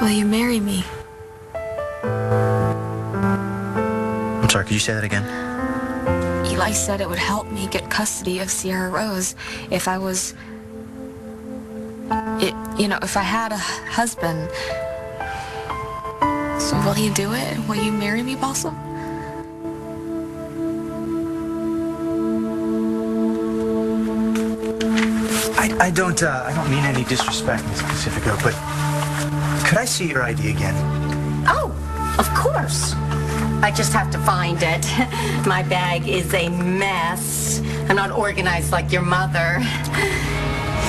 Will you marry me? I'm sorry, could you say that again? Eli said it would help me get custody of Sierra Rose if I was... if I had a husband. So will you do it? Will you marry me, Balsam? I don't mean any disrespect, Miss Pacifico, but could I see your ID again? Oh, of course. I just have to find it. My bag is a mess. I'm not organized like your mother.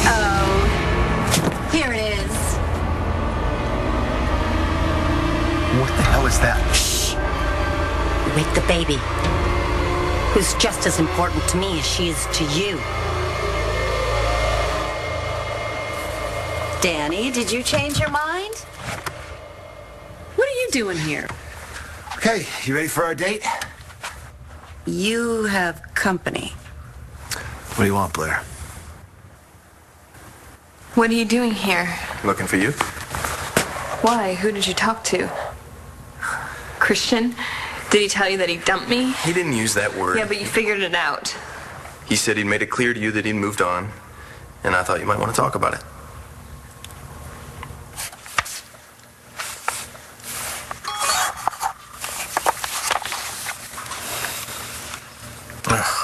Oh, here it is. What the hell is that? Shh. Wake the baby, who's just as important to me as she is to you. Danny, did you change your mind? What are you doing here? Okay, you ready for our date? You have company. What do you want, Blair? What are you doing here? Looking for you? Why? Who did you talk to? Christian? Did he tell you that he dumped me? He didn't use that word. Yeah, but you figured it out. He said he'd made it clear to you that he'd moved on, and I thought you might want to talk about it.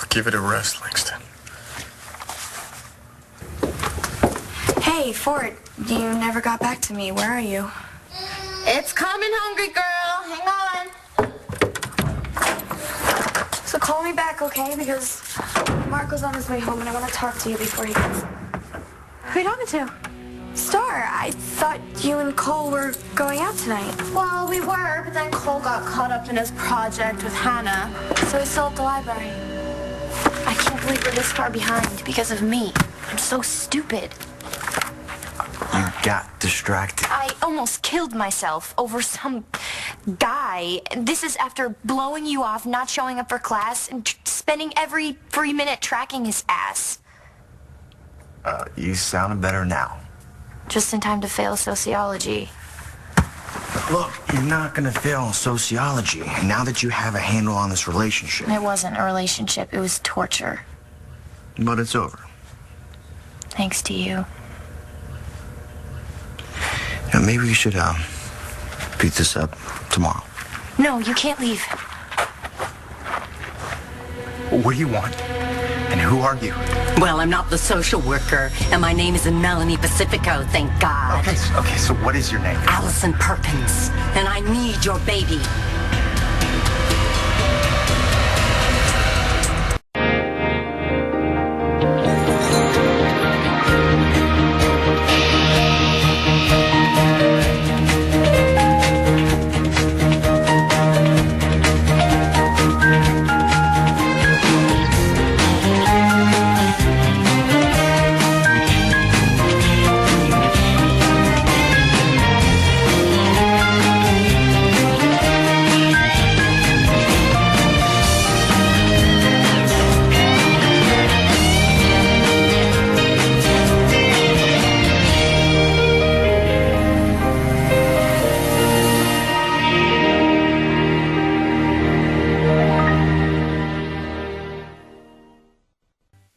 Give it a rest, Langston. Hey, Ford, you never got back to me. Where are you? It's coming, hungry girl. Hang on. So call me back, okay? Because Marco's on his way home and I want to talk to you before he goes. Who are you talking to? Star, I thought you and Cole were going out tonight. Well, we were, but then Cole got caught up in his project with Hannah. So he's still at the library. I can't believe we're this far behind because of me. I'm so stupid. You got distracted. I almost killed myself over some guy. This is after blowing you off, not showing up for class, and spending every free minute tracking his ass. You sounding better now. Just in time to fail sociology. Look, you're not gonna fail in sociology now that you have a handle on this relationship. It wasn't a relationship, it was torture. But it's over. Thanks to you. You know, maybe we should beat this up tomorrow. No, you can't leave. What do you want? And who are you? Well, I'm not the social worker, and my name is Melanie Pacifico, thank God. Okay, so what is your name? Alison Perkins, and I need your baby.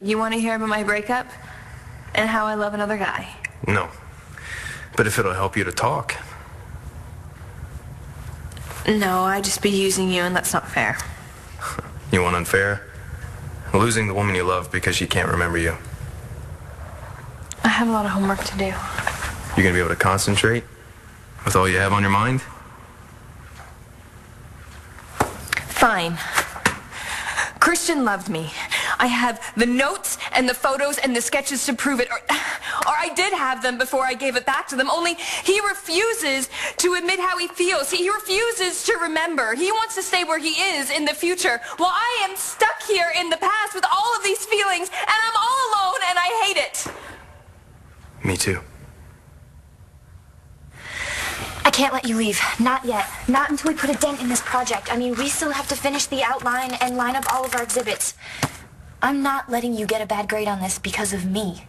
You want to hear about my breakup? And how I love another guy? No. But if it'll help you to talk. No, I'd just be using you and that's not fair. You want unfair? Losing the woman you love because she can't remember you. I have a lot of homework to do. You're gonna be able to concentrate with all you have on your mind? Fine. Christian loved me. I have the notes and the photos and the sketches to prove it. Or I did have them before I gave it back to them, only he refuses to admit how he feels. He refuses to remember. He wants to stay where he is in the future, while I am stuck here in the past with all of these feelings, and I'm all alone and I hate it. Me too. I can't let you leave. Not yet. Not until we put a dent in this project. I mean, we still have to finish the outline and line up all of our exhibits. I'm not letting you get a bad grade on this because of me.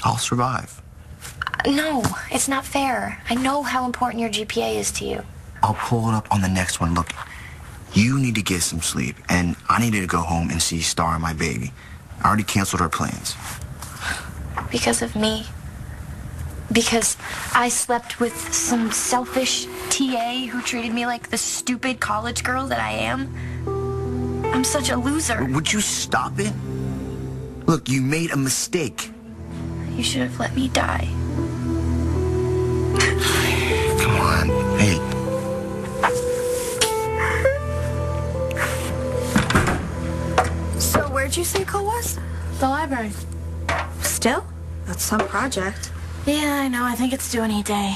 I'll survive. No, it's not fair. I know how important your GPA is to you. I'll pull it up on the next one. Look, you need to get some sleep, and I needed to go home and see Star and my baby. I already canceled our plans. Because of me. Because I slept with some selfish TA who treated me like the stupid college girl that I am. I'm such a loser. Would you stop it? Look, you made a mistake. You should have let me die. Come on, hey. So where'd you say Cole was? The library. Still? That's some project. Yeah, I know. I think it's due any day.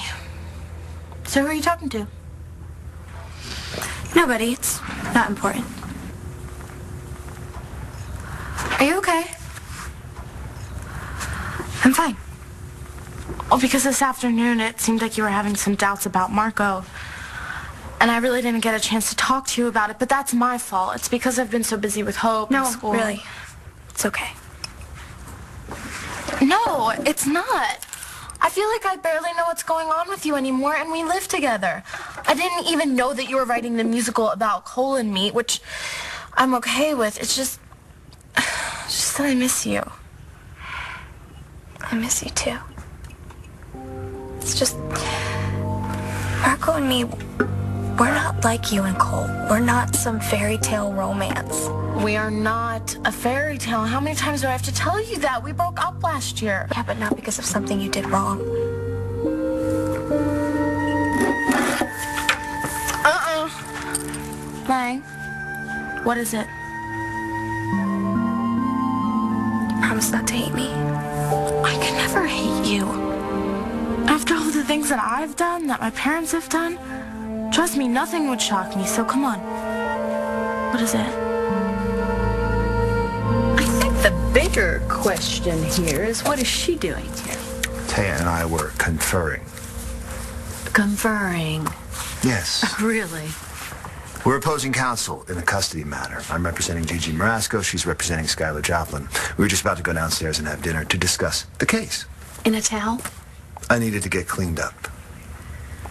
So who are you talking to? Nobody. It's not important. Are you okay? I'm fine. Well, because this afternoon it seemed like you were having some doubts about Marco. And I really didn't get a chance to talk to you about it, but that's my fault. It's because I've been so busy with Hope and school. No, really. It's okay. No, it's not. I feel like I barely know what's going on with you anymore, and we live together. I didn't even know that you were writing the musical about Cole and me, which I'm okay with. It's just that I miss you. I miss you too. It's just, Marco and me, we're not like you and Cole. We're not some fairy tale romance. We are not a fairy tale. How many times do I have to tell you that? We broke up last year. Yeah, but not because of something you did wrong. Lang, what is it? Promise not to hate me. I can never hate you. After all the things that I've done, that my parents have done, trust me, nothing would shock me, so come on. What is it? I think the bigger question here is, what is she doing here? Taya and I were conferring. Conferring. Yes. Really? We're opposing counsel in a custody matter. I'm representing Gigi Marasco. She's representing Skylar Joplin. We were just about to go downstairs and have dinner to discuss the case. In a towel? I needed to get cleaned up.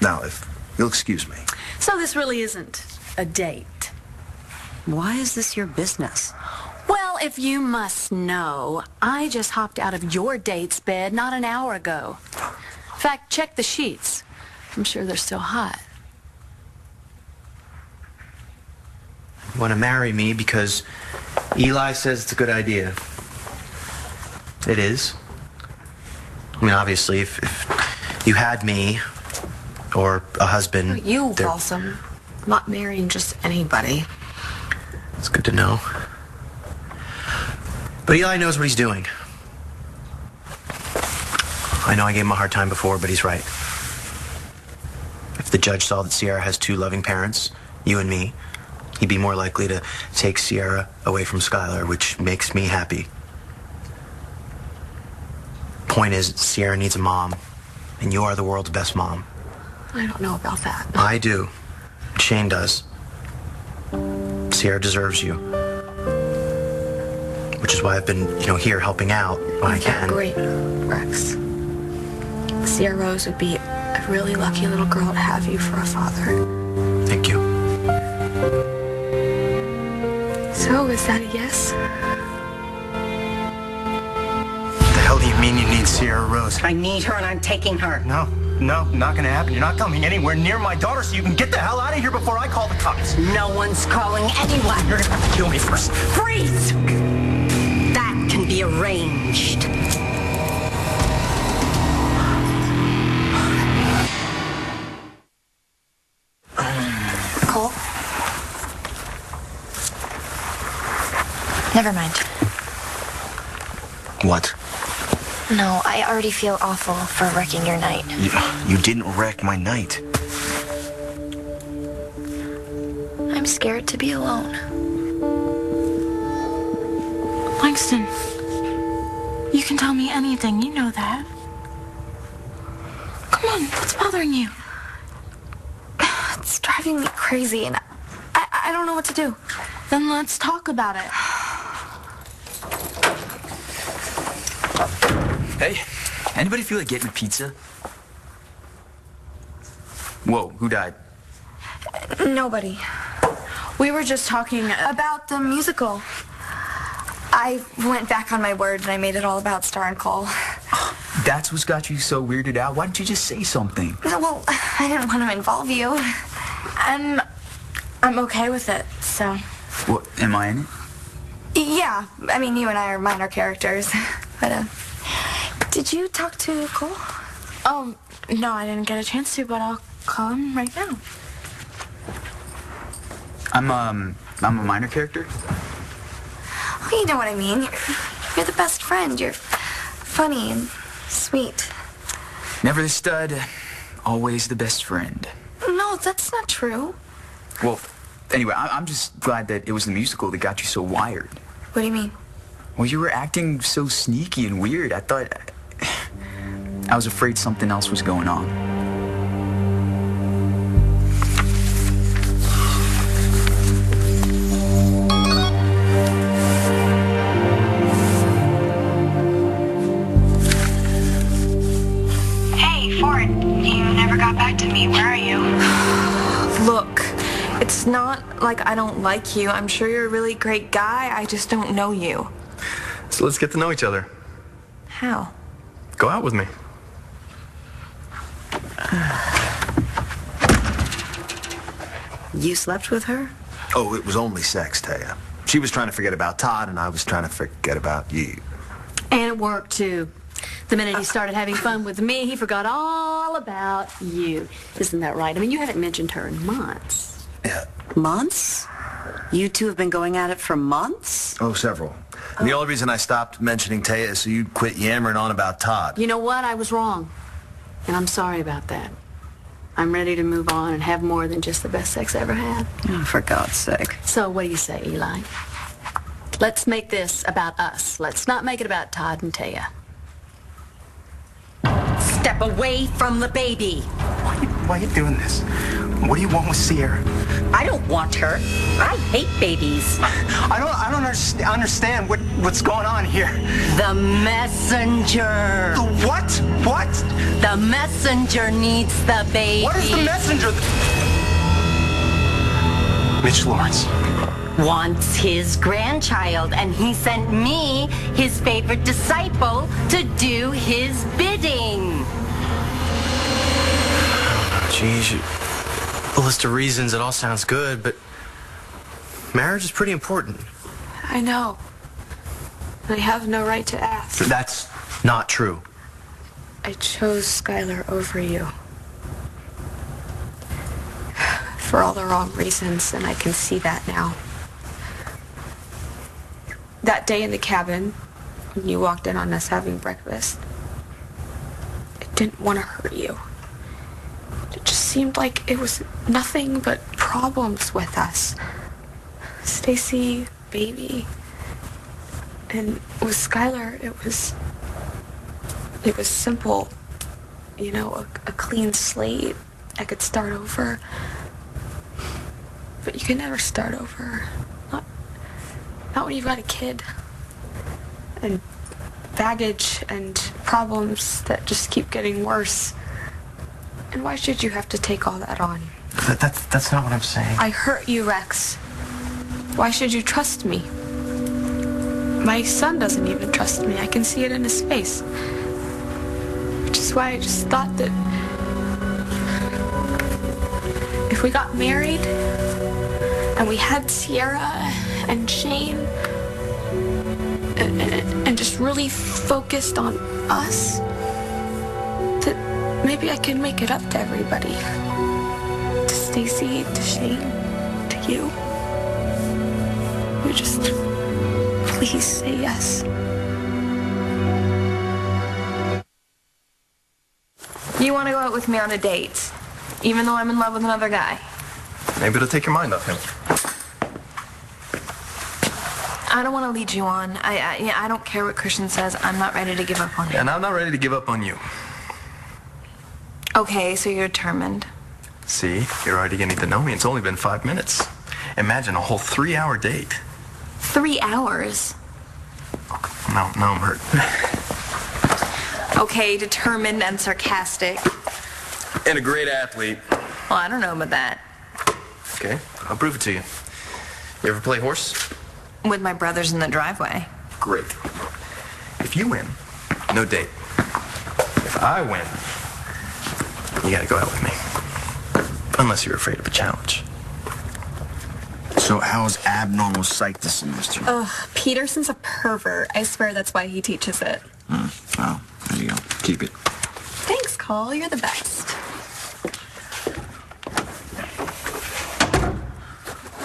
Now, if you'll excuse me. So this really isn't a date. Why is this your business? Well, if you must know, I just hopped out of your date's bed not an hour ago. In fact, check the sheets. I'm sure they're still hot. You want to marry me because Eli says it's a good idea. It is. I mean, obviously, if you had me or a husband... You, Balsam. Not marrying just anybody. It's good to know. But Eli knows what he's doing. I know I gave him a hard time before, but he's right. If the judge saw that Sierra has two loving parents, you and me, he'd be more likely to take Sierra away from Skylar, which makes me happy. Point is, Sierra needs a mom, and you are the world's best mom. I don't know about that. I do. Shane does. Sierra deserves you. Which is why I've been, here helping out when I can. Great, Rex. Sierra Rose would be a really lucky little girl to have you for a father. Thank you. So, is that a yes? The hell do you mean you need Sierra Rose? I need her and I'm taking her. No, not gonna happen. You're not coming anywhere near my daughter, so you can get the hell out of here before I call the cops. No one's calling anyone. You're gonna have to kill me first. Freeze! That can be arranged. Cole? Never mind. What? No, I already feel awful for wrecking your night. You didn't wreck my night. I'm scared to be alone. Langston, you can tell me anything. You know that. Come on, what's bothering you? It's driving me crazy, and I don't know what to do. Then let's talk about it. Hey, anybody feel like getting a pizza? Whoa, who died? Nobody. We were just talking about the musical. I went back on my word and I made it all about Star and Cole. That's what's got you so weirded out? Why didn't you just say something? Well, I didn't want to involve you. I'm okay with it, so... What, am I in it? Yeah, I mean, you and I are minor characters. But, did you talk to Cole? Oh, no, I didn't get a chance to, but I'll call him right now. I'm a minor character? Oh, you know what I mean. You're the best friend. You're funny and sweet. Never the stud, always the best friend. No, that's not true. Well, anyway, I'm just glad that it was the musical that got you so wired. What do you mean? Well, you were acting so sneaky and weird. I was afraid something else was going on. Hey, Ford, you never got back to me. Where are you? Look, it's not like I don't like you. I'm sure you're a really great guy. I just don't know you. So let's get to know each other. How? Go out with me. You slept with her? Oh, it was only sex, Taya. She was trying to forget about Todd, and I was trying to forget about you. And it worked, too. The minute he started having fun with me, he forgot all about you. Isn't that right? I mean, you haven't mentioned her in months. Yeah. Months? You two have been going at it for months? Oh, several. And the only reason I stopped mentioning Taya is so you'd quit yammering on about Todd. You know what? I was wrong. And I'm sorry about that. I'm ready to move on and have more than just the best sex I ever had. Oh, for God's sake. So what do you say, Eli? Let's make this about us. Let's not make it about Todd and Taya. Step away from the baby. Why are you doing this? What do you want with Sierra? I don't want her. I hate babies. I don't understand what's going on here. The messenger. The what? What? The messenger needs the baby. What is the messenger? Mitch Lawrence wants his grandchild, and he sent me, his favorite disciple, to do his bidding. Geez, a list of reasons, it all sounds good, but marriage is pretty important. I know. I have no right to ask. That's not true. I chose Skylar over you. For all the wrong reasons, and I can see that now. That day in the cabin, when you walked in on us having breakfast, I didn't want to hurt you. It just seemed like it was nothing but problems with us. Stacy, baby, and with Skylar, it was simple. You know, a clean slate. I could start over. But you can never start over. Not when you've got a kid. And baggage and problems that just keep getting worse. And why should you have to take all that on? That's not what I'm saying. I hurt you, Rex. Why should you trust me? My son doesn't even trust me. I can see it in his face. Which is why I just thought that if we got married and we had Sierra and Shane and just really focused on us, that maybe I could make it up to everybody. To Stacy, to Shane, to you. You just please say yes. You want to go out with me on a date, even though I'm in love with another guy? Maybe it'll take your mind off him. I don't want to lead you on. I don't care what Christian says. I'm not ready to give up on him. And I'm not ready to give up on you. Okay, so you're determined. See, you're already getting to know me. It's only been 5 minutes. Imagine a whole 3-hour date. 3 hours? No, I'm hurt. Okay, determined and sarcastic. And a great athlete. Well, I don't know about that. Okay, I'll prove it to you. You ever play horse? With my brothers in the driveway. Great. If you win, no date. If I win, you gotta go out with me. Unless you're afraid of a challenge. So how's abnormal psych this semester? Ugh, Peterson's a pervert. I swear that's why he teaches it. Well, there you go. Keep it. Thanks, Cole. You're the best.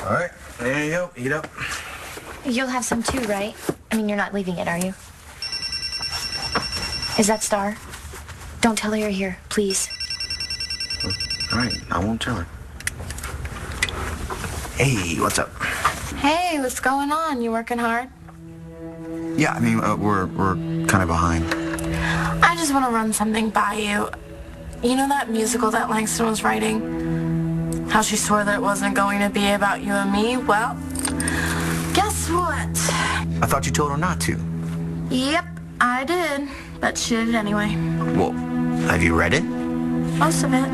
All right, there you go. Eat up. You'll have some too, right? I mean, you're not leaving it, are you? Is that Star? Don't tell her you're here, please. All right, I won't tell her. Hey, what's up? Hey, what's going on? You working hard? Yeah, I mean, we're kind of behind. I just want to run something by you. You know that musical that Langston was writing? How she swore that it wasn't going to be about you and me? Well, guess what? I thought you told her not to. Yep, I did. But she did it anyway. Well, have you read it? Most of it.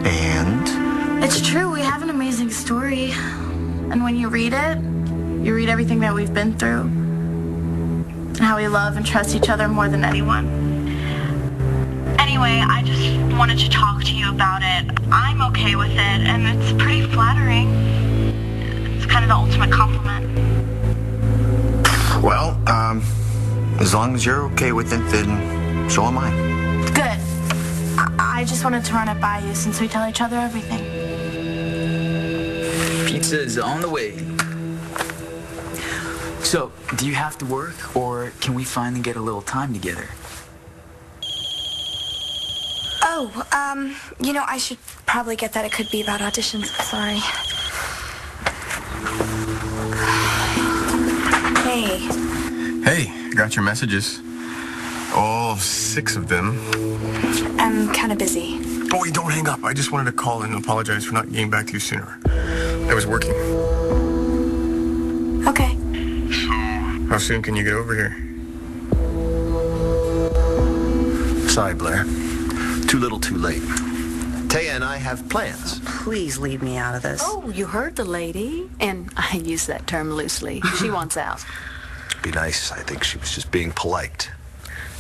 And? It's true, we have an amazing story. And when you read it, you read everything that we've been through. And how we love and trust each other more than anyone. Anyway, I just wanted to talk to you about it. I'm okay with it, and it's pretty flattering. It's kind of the ultimate compliment. Well, as long as you're okay with it, then so am I. Good. I just wanted to run it by you since we tell each other everything. Pizza is on the way. So, do you have to work, or can we finally get a little time together? Oh, you know, I should probably get that. It could be about auditions. Sorry. Hey. Hey, got your messages. All 6 of them. I'm kind of busy. Oh, wait, don't hang up. I just wanted to call and apologize for not getting back to you sooner. I was working. Okay. So, how soon can you get over here? Sorry, Blair. Too little, too late. Taya and I have plans. Please leave me out of this. Oh, you heard the lady. And I use that term loosely. She wants out. Be nice. I think she was just being polite.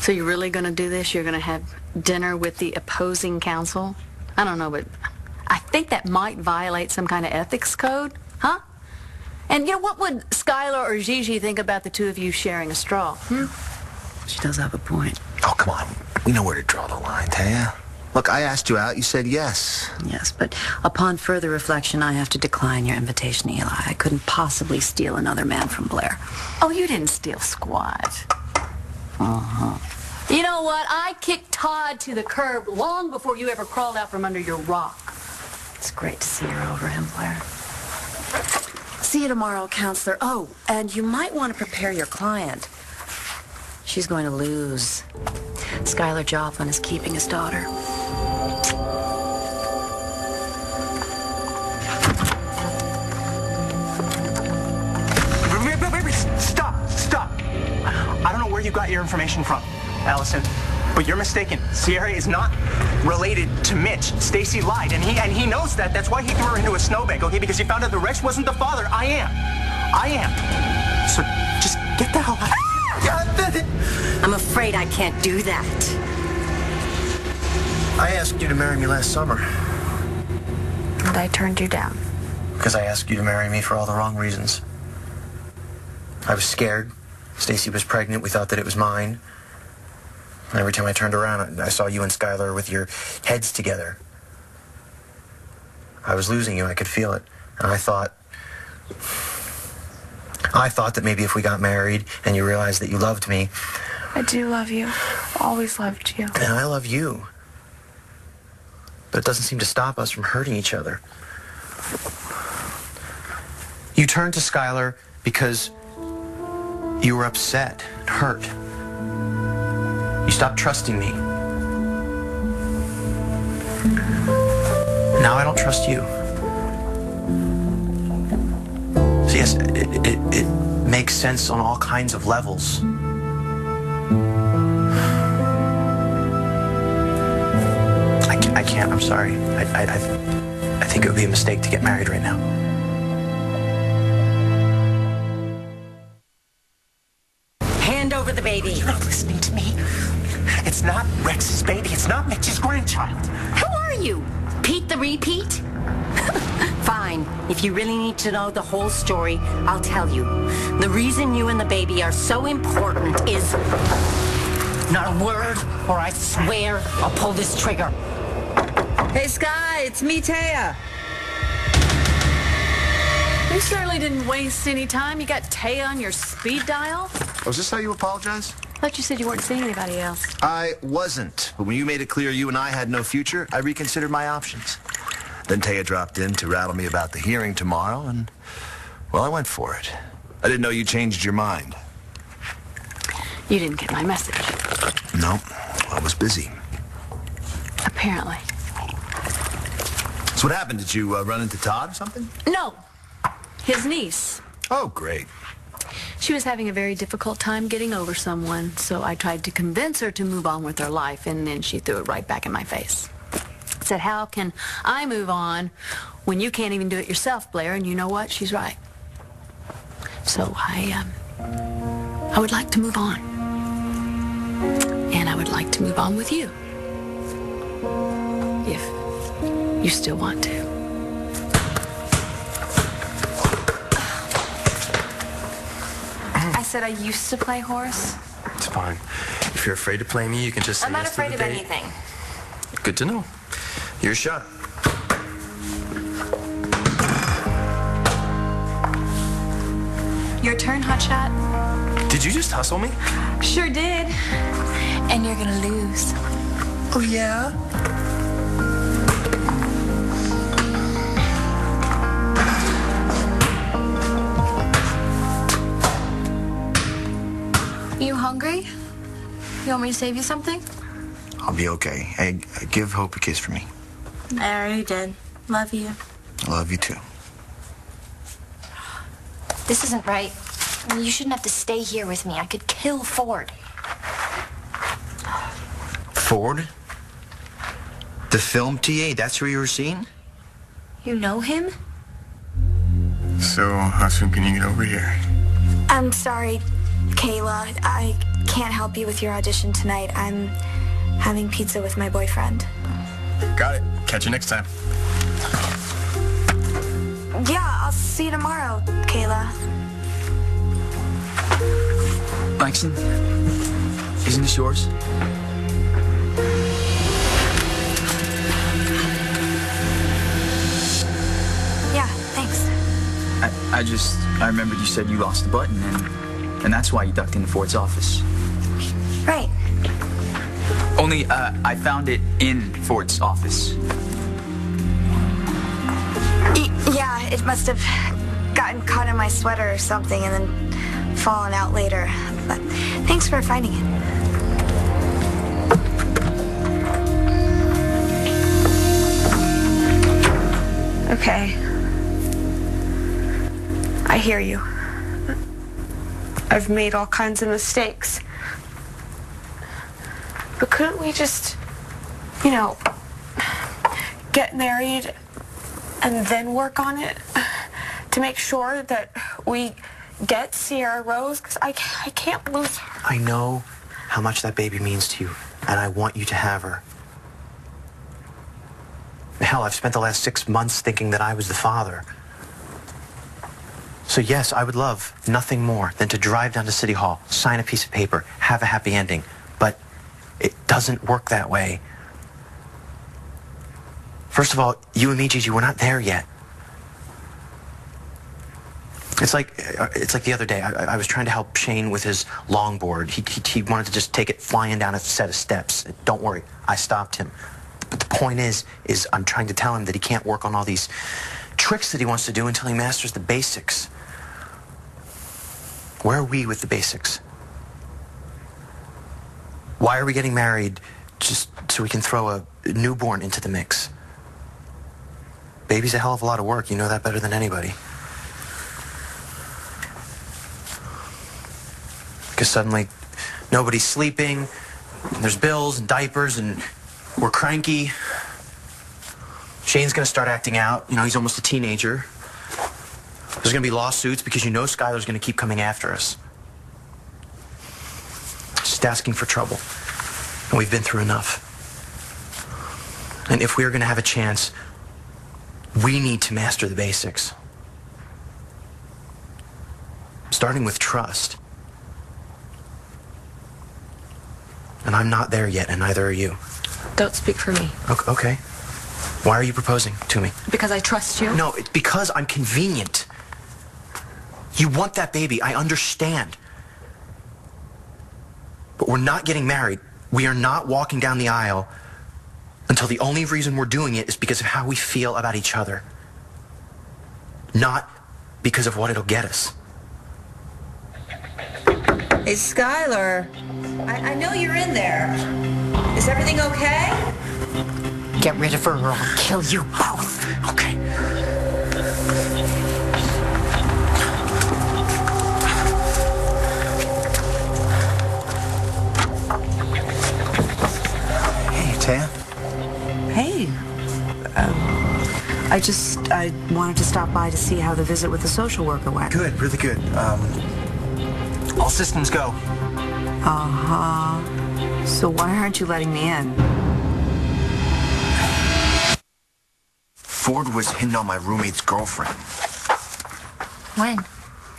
So you're really going to do this? You're going to have dinner with the opposing counsel? I don't know, but I think that might violate some kind of ethics code, huh? And, you know, what would Skylar or Gigi think about the two of you sharing a straw? She does have a point. Oh, come on. We know where to draw the line, Taya. Look, I asked you out. You said yes. Yes, but upon further reflection, I have to decline your invitation, Eli. I couldn't possibly steal another man from Blair. Oh, you didn't steal squat. You know what? I kicked Todd to the curb long before you ever crawled out from under your rock. It's great to see her over him, Blair. See you tomorrow, counselor. Oh, and you might want to prepare your client. She's going to lose. Skylar Joplin is keeping his daughter. Stop. I don't know where you got your information from, Alison, but you're mistaken. Sierra is not related to Mitch. Stacy lied, and he knows that. That's why he threw her into a snowbank, okay? Because he found out the Rex wasn't the father. I am. So just get the hell out of here. I'm afraid I can't do that. I asked you to marry me last summer And I turned you down. because I asked you to marry me for all the wrong reasons. I was scared. Stacy was pregnant. We thought that it was mine. And every time I turned around, I saw you and Skylar with your heads together. I was losing you. I could feel it. And I thought that maybe if we got married and you realized that you loved me. I do love you. I've always loved you. And I love you. But it doesn't seem to stop us from hurting each other. You turned to Skylar because you were upset, hurt. You stopped trusting me. Now I don't trust you. So yes, it makes sense on all kinds of levels. I can't, I'm sorry. I think it would be a mistake to get married right now. Hand over the baby. You're not listening to me. It's not Rex's baby. It's not Mitch's grandchild. Who are you? Pete the repeat? Fine. If you really need to know the whole story, I'll tell you. The reason you and the baby are so important is not a word, or I swear I'll pull this trigger. Hey, Sky, it's me, Taya. You certainly didn't waste any time. You got Taya on your speed dial? Oh, is this how you apologize? I thought you said you weren't seeing anybody else. I wasn't. But when you made it clear you and I had no future, I reconsidered my options. Then Taya dropped in to rattle me about the hearing tomorrow, and, well, I went for it. I didn't know you changed your mind. You didn't get my message. No, I was busy. Apparently. So what happened? Did you run into Todd or something? No. His niece. Oh, great. She was having a very difficult time getting over someone, so I tried to convince her to move on with her life, and then she threw it right back in my face. Said, how can I move on when you can't even do it yourself, Blair? And you know what? She's right. So I would like to move on. And I would like to move on with you. If you still want to. I said I used to play horse. It's fine. If you're afraid to play me, you can just say I'm not yes to afraid the of date. anything. Good to know. Your shot. Your turn, hotshot. Did you just hustle me? Sure did. And you're gonna lose. Oh, yeah? You hungry? You want me to save you something? I'll be okay. Hey, give Hope a kiss for me. I already did. Love you. I love you too. This isn't right. You shouldn't have to stay here with me. I could kill Ford. Ford? The film TA? That's who you were seeing? You know him? So, how soon can you get over here? I'm sorry, Kayla. I can't help you with your audition tonight. I'm having pizza with my boyfriend. Got it. Catch you next time. Yeah, I'll see you tomorrow, Kayla. Alison, isn't this yours? Yeah, thanks. I remembered you said you lost the button, and that's why you ducked into Ford's office. Right. Only, I found it in Ford's office. Yeah, it must have gotten caught in my sweater or something and then fallen out later. But thanks for finding it. Okay. I hear you. I've made all kinds of mistakes. But couldn't we just, get married and then work on it to make sure that we get Sierra Rose? Because I can't lose her. I know how much that baby means to you, and I want you to have her. Hell, I've spent the last 6 months thinking that I was the father. So yes, I would love nothing more than to drive down to City Hall, sign a piece of paper, have a happy ending. But it doesn't work that way. First of all, you and me, Gigi, we're not there yet. It's like the other day. I was trying to help Shane with his longboard. He wanted to just take it flying down a set of steps. Don't worry, I stopped him. But the point is I'm trying to tell him that he can't work on all these tricks that he wants to do until he masters the basics. Where are we with the basics? Why are we getting married just so we can throw a newborn into the mix? Baby's a hell of a lot of work. You know that better than anybody. Because suddenly nobody's sleeping, and there's bills and diapers, and we're cranky. Shane's gonna start acting out. You know, he's almost a teenager. There's gonna be lawsuits because you know Skylar's gonna keep coming after us. Just asking for trouble. And we've been through enough. And if we're gonna have a chance, we need to master the basics. Starting with trust. And I'm not there yet, and neither are you. Don't speak for me. Okay. Why are you proposing to me? Because I trust you? No, it's because I'm convenient. You want that baby, I understand. But we're not getting married. We are not walking down the aisle until the only reason we're doing it is because of how we feel about each other. Not because of what it'll get us. Hey, Skylar. I know you're in there. Is everything okay? Get rid of her or I'll kill you both. Okay. Hey, Taya. Hey. I wanted to stop by to see how the visit with the social worker went. Good, really good. All systems go. Uh-huh. So why aren't you letting me in? Ford was hitting on my roommate's girlfriend. When?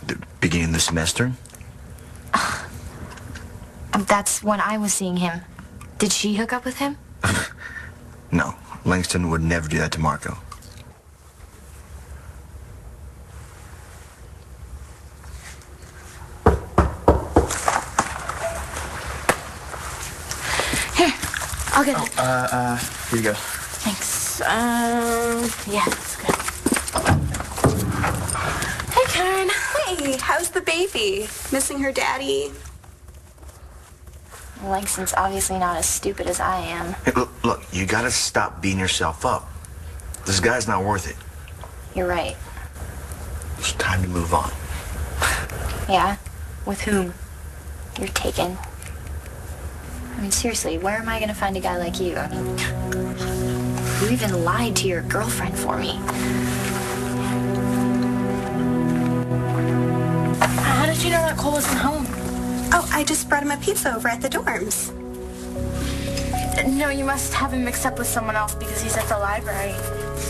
The beginning of the semester. That's when I was seeing him. Did she hook up with him? No, Langston would never do that to Marco. Here, I'll get it. Here you go. Thanks. Yeah, that's good. Hey, Karen. Hey, how's the baby? Missing her daddy? Langston's obviously not as stupid as I am. Hey, look, you gotta stop beating yourself up. This guy's not worth it. You're right. It's time to move on. Yeah? With whom? You're taken. I mean, seriously, where am I gonna find a guy like you? I mean, you even lied to your girlfriend for me. How did you know that Cole wasn't home? Oh, I just brought him a pizza over at the dorms. No, you must have him mixed up with someone else because he's at the library.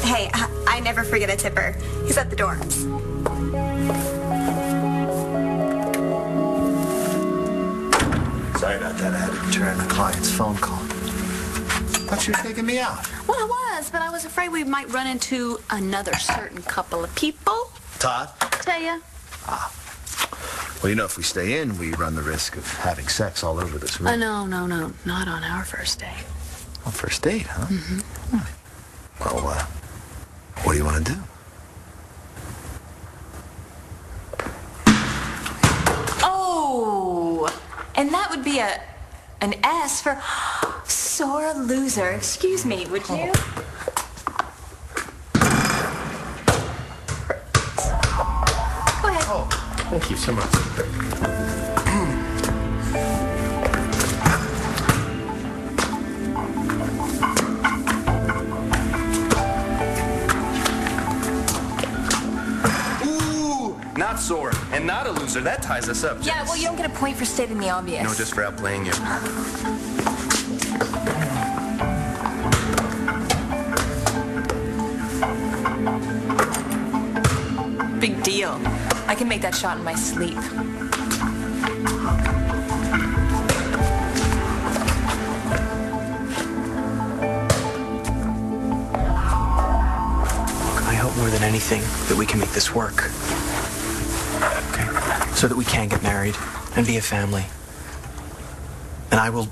Hey, I never forget a tipper. He's at the dorms. Sorry about that. I had to return a client's phone call. Thought you were taking me out. Well, I was, but I was afraid we might run into another certain couple of people. Todd? Taya. Well, you know, if we stay in, we run the risk of having sex all over this room. No, not on our first date. On first date, huh? Mm-hmm. Well, what do you want to do? Oh, and that would be an S for sore loser. Excuse me, would you? Go ahead. Oh, thank you so much. Not sore and not a loser. That ties us up. Yeah, well, you don't get a point for stating the obvious. No, just for outplaying you. Big deal. I can make that shot in my sleep. I hope more than anything that we can make this work. Okay? So that we can get married and be a family. And I will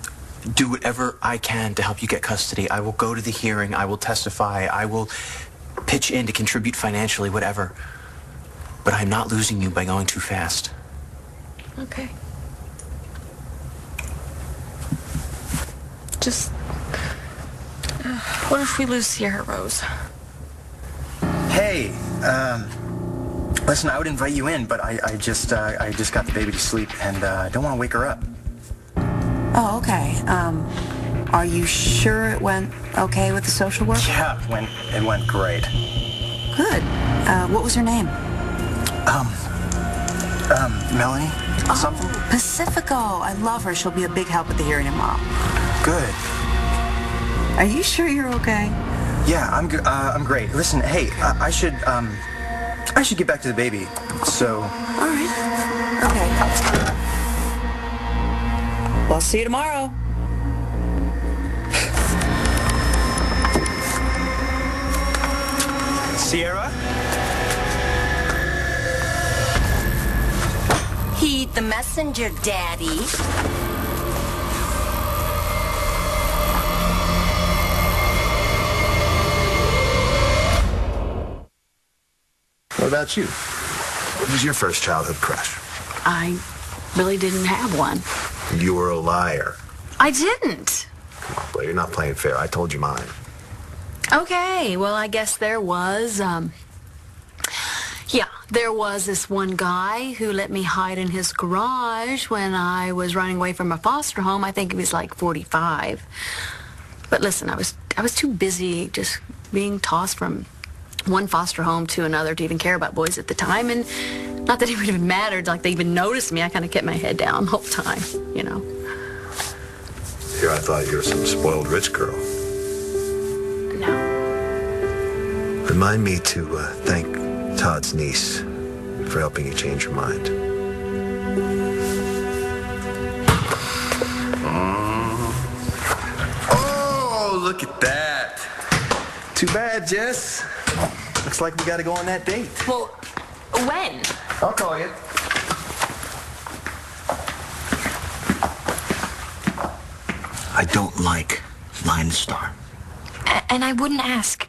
do whatever I can to help you get custody. I will go to the hearing. I will testify. I will pitch in to contribute financially, whatever. But I'm not losing you by going too fast. Okay. Just... what if we lose Sierra Rose? Hey, listen, I would invite you in, but I just got the baby to sleep and I don't want to wake her up. Oh, okay. Are you sure it went okay with the social work? Yeah, it went great. Good. What was her name? Melanie? Something? Pacifico. I love her. She'll be a big help at the hearing tomorrow. Good. Are you sure you're okay? Yeah, I'm good. I'm great. Listen, hey, I should get back to the baby. So. All right. Okay. Well, I'll see you tomorrow. Sierra? Heed the messenger, Daddy. What about you? What was your first childhood crush? I really didn't have one. You were a liar. I didn't. Come on, Blair, you're not playing fair. I told you mine. Okay, well, I guess there was, there was this one guy who let me hide in his garage when I was running away from a foster home. I think he was like 45. But listen, I was too busy just being tossed from one foster home to another to even care about boys at the time. And not that it would have mattered, like they even noticed me. I kind of kept my head down the whole time, you know. Here, I thought you were some spoiled rich girl. No. Remind me to thank Todd's niece for helping you change your mind. Oh, look at that. Too bad, Jess. Looks like we gotta go on that date. Well, when? I'll call you. I don't like Line Star. And I wouldn't ask.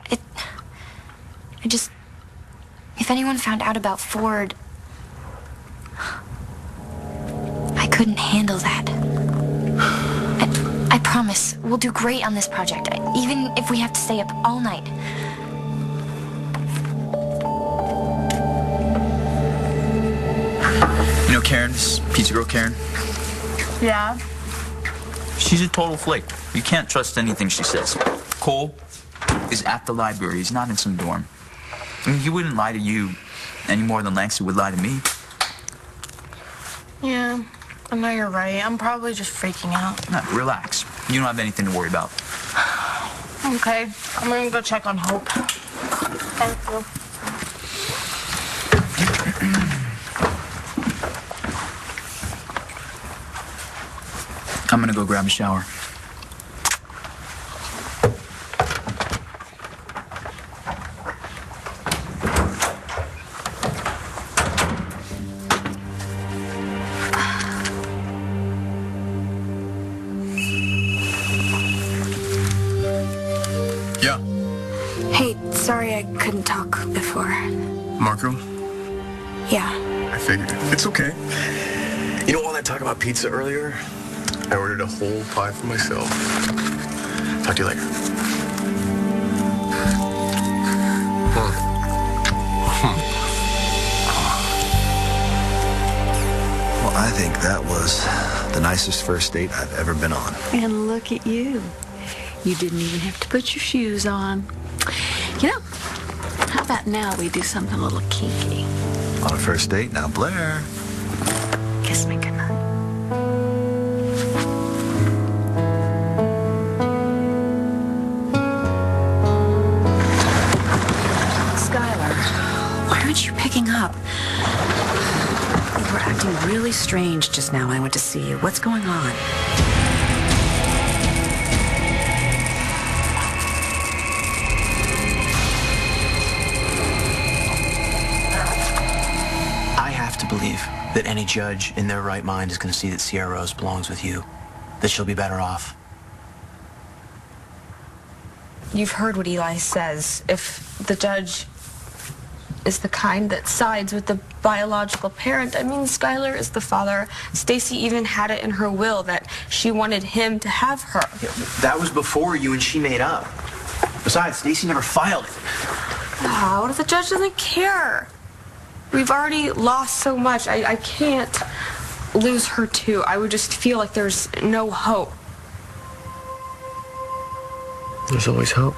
If anyone found out about Ford, I couldn't handle that. I promise we'll do great on this project, even if we have to stay up all night. You know Karen, this pizza girl Karen? Yeah? She's a total flake. You can't trust anything she says. Cole is at the library. He's not in some dorm. I mean, he wouldn't lie to you any more than Langston would lie to me. Yeah, I know you're right. I'm probably just freaking out. No, relax. You don't have anything to worry about. Okay, I'm gonna go check on Hope. Thank you. I'm gonna go grab a shower. Yeah. Hey, sorry I couldn't talk before. Marco? Yeah. I figured. It's okay. You know all that talk about pizza earlier? I ordered a whole pie for myself. Talk to you later. Well, I think that was the nicest first date I've ever been on. And look at you. You didn't even have to put your shoes on. You know, how about now we do something a little kinky? On a first date, now Blair. Kiss me goodnight. Why aren't you picking up? You were acting really strange just now when I went to see you. What's going on? I have to believe that any judge in their right mind is going to see that Sierra Rose belongs with you, that she'll be better off. You've heard what Eli says. If the judge is the kind that sides with the biological parent, I mean, Skylar is the father. Stacy even had it in her will that she wanted him to have her. Yeah, that was before you and she made up. Besides, Stacy never filed it. Oh, what if the judge doesn't care? We've already lost so much. I can't lose her too. I would just feel like there's no hope. There's always hope.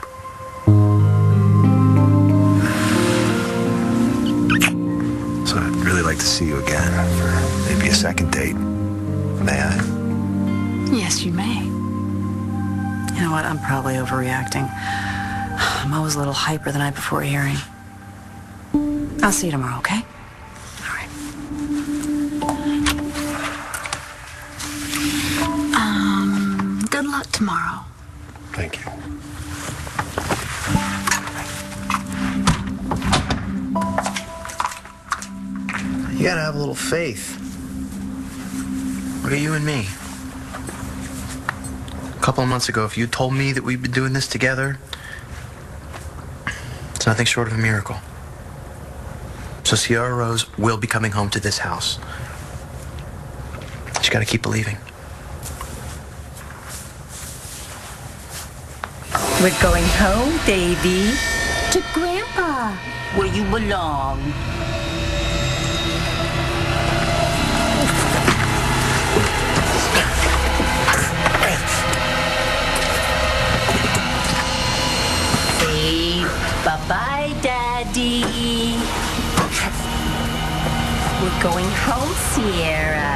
So I'd really like to see you again for maybe a second date. May I? Yes, you may. You know what? I'm probably overreacting. I'm always a little hyper the night before a hearing. I'll see you tomorrow, okay? All right. Good luck tomorrow. Thank you. You gotta have a little faith. Look at you and me. A couple of months ago, if you told me that we'd been doing this together, it's nothing short of a miracle. So Sierra Rose will be coming home to this house. You gotta keep believing. We're going home, baby. To Grandpa, where you belong. Say bye-bye, Daddy. We're going home, Sierra.